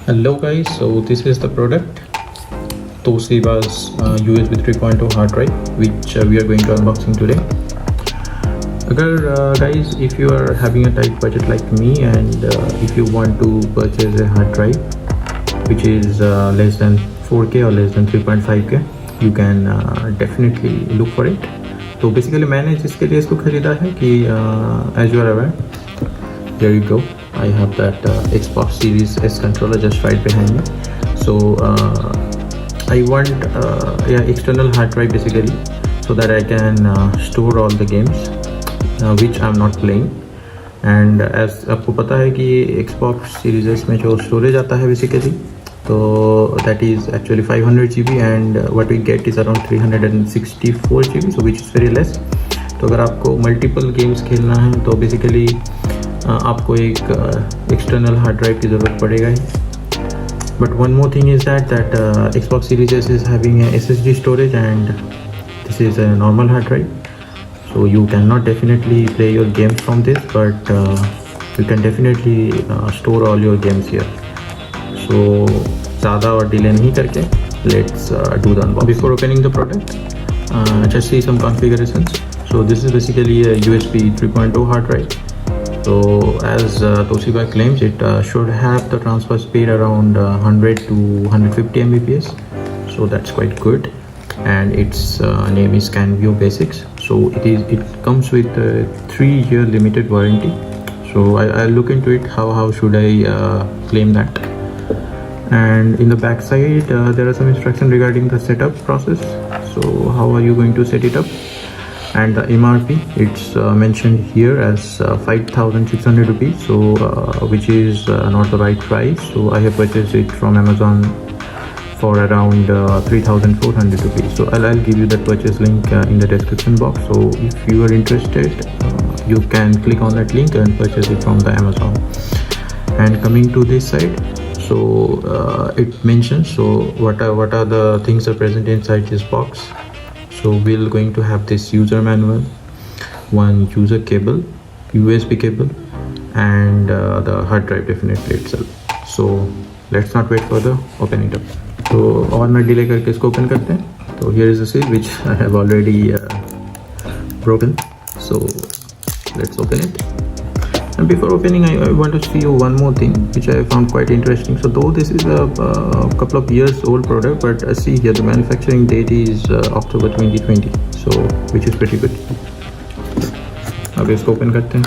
Hello guys, so this is the product Toshiba's USB 3.0 hard drive which we are going to unboxing today. Guys, if you are having a tight budget like me and if you want to purchase a hard drive which is less than 4K or less than 3.5K, you can definitely look for it. तो basically मैंने जिसके लिए इसको ख़रीदा है कि as you are aware, there you go, I have that Xbox Series S controller just right behind me. So I want external hard drive basically so that I can store all the games which I'm not playing. And as आपको पता है कि Xbox Series S में जो storage आता है basically, तो that is actually 500 GB and what we get is around 364 GB, so which is very less. तो अगर आपको मल्टीपल गेम्स खेलना है तो बेसिकली आपको एक एक्सटर्नल हार्ड ड्राइव की ज़रूरत पड़ेगा ही. But one more thing is that Xbox Series S is having a SSD storage and this is a normal hard drive, so you cannot definitely play your games from this, but you can definitely store all your games here. So ज़्यादा और delay नहीं करके let's do the unboxing. Before opening the product, just see some configurations. So this is basically a USB 3.0 hard drive. So as Toshiba claims, it should have the transfer speed around 100 to 150 Mbps. So that's quite good. And its name is Scanvio Basics. So it comes with a 3-year limited warranty. So I'll look into it. How should I claim that? And in the back side there are some instructions regarding the setup process. So how are you going to set it up? And the MRP, it's mentioned here as 5,600 rupees, so which is not the right price. So I have purchased it from Amazon for around 3,400 rupees. So I'll give you that purchase link in the description box. So if you are interested, you can click on that link and purchase it from the Amazon. And coming to this side, so it mentions so what are the things are present inside this box. So we're going to have this user manual, one user cable, USB cable, and the hard drive definitely itself. So let's not wait further, open it up. तो और ना delay करके इसको open करते हैं. तो here is the seal which I have already broken. So let's open it. And before opening, I want to show you one more thing which I found quite interesting. So though this is a couple of years old product, but see here the manufacturing date is October 2020, so which is pretty good. अब इसको open करते हैं.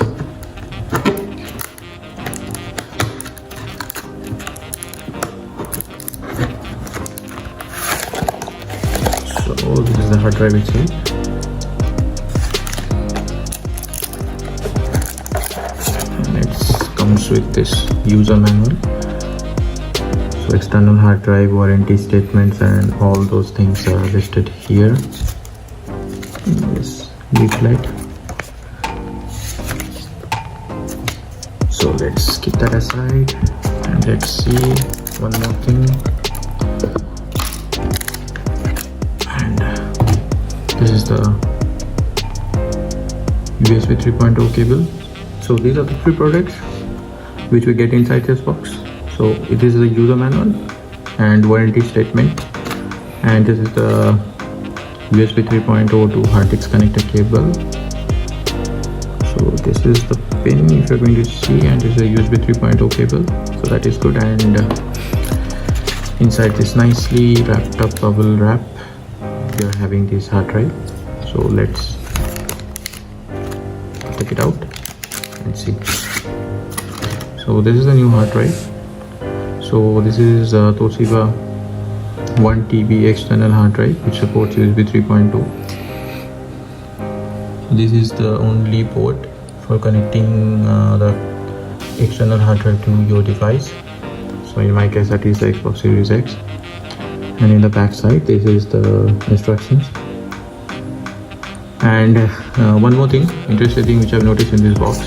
So this is the hard drive itself. Comes with this user manual, so external hard drive warranty statements and all those things are listed here. This leaflet. So let's keep that aside and let's see one more thing. And this is the USB 3.0 cable. So these are the three products which we get inside this box. So it is the user manual and warranty statement, and this is the USB 3.0 to hard disk connector cable. So this is the pin if you're going to see, and this is a USB 3.0 cable, so that is good. And inside this nicely wrapped up bubble wrap, we are having this hard drive. So let's take it out and see. So this is a new hard drive. So this is Toshiba 1 TB external hard drive which supports USB 3.2. This is the only port for connecting the external hard drive to your device. So in my case that is the Xbox Series X. And in the back side this is the instructions. And one more thing, interesting thing which I've noticed in this box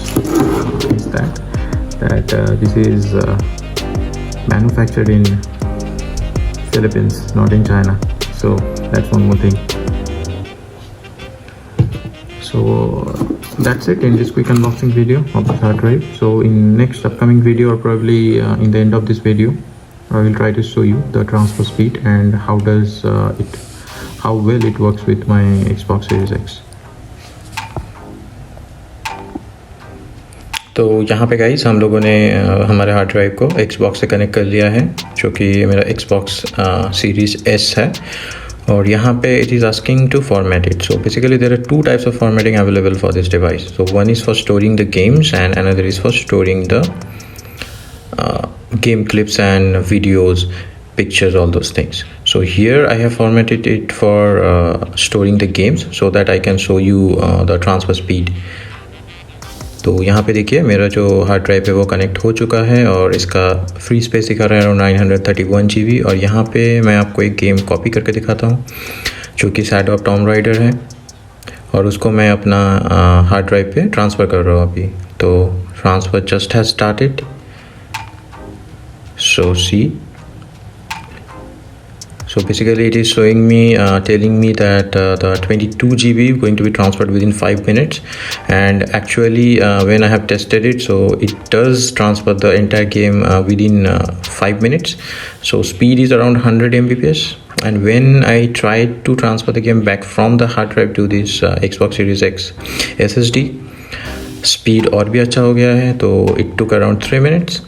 is that this is manufactured in Philippines, not in China. So that's one more thing. So that's it in this quick unboxing video of this hard drive. So in next upcoming video, or probably in the end of this video, I will try to show you the transfer speed and how well it works with my Xbox Series X. तो यहाँ पे guys हम लोगों ने हमारे hard drive को Xbox से connect कर लिया है, जो कि मेरा Xbox Series S है. और यहाँ पे it is asking to format it. So basically there are two types of formatting available for this device. So one is for storing the games and another is for storing the game clips and videos, pictures, all those things. So here I have formatted it for storing the games so that I can show you the transfer speed. तो यहाँ पे देखिए मेरा जो hard drive है वो connect हो चुका है और इसका फ्री स्पेस दिखा रहा है अराउंड 931 GB. और यहाँ पे मैं आपको एक गेम कॉपी करके दिखाता हूँ जो कि शैडो ऑफ टॉम राइडर है और उसको मैं अपना हार्ड ड्राइव पे ट्रांसफ़र कर रहा हूँ अभी. तो transfer just has started. So see, so basically it is showing me telling me that the 22 GB is going to be transferred within 5 minutes, and actually when I have tested it, so it does transfer the entire game within 5 minutes. So speed is around 100 Mbps, and when I tried to transfer the game back from the hard drive to this Xbox Series X SSD, speed और भी अच्छा हो गया है. तो it took around 3 minutes.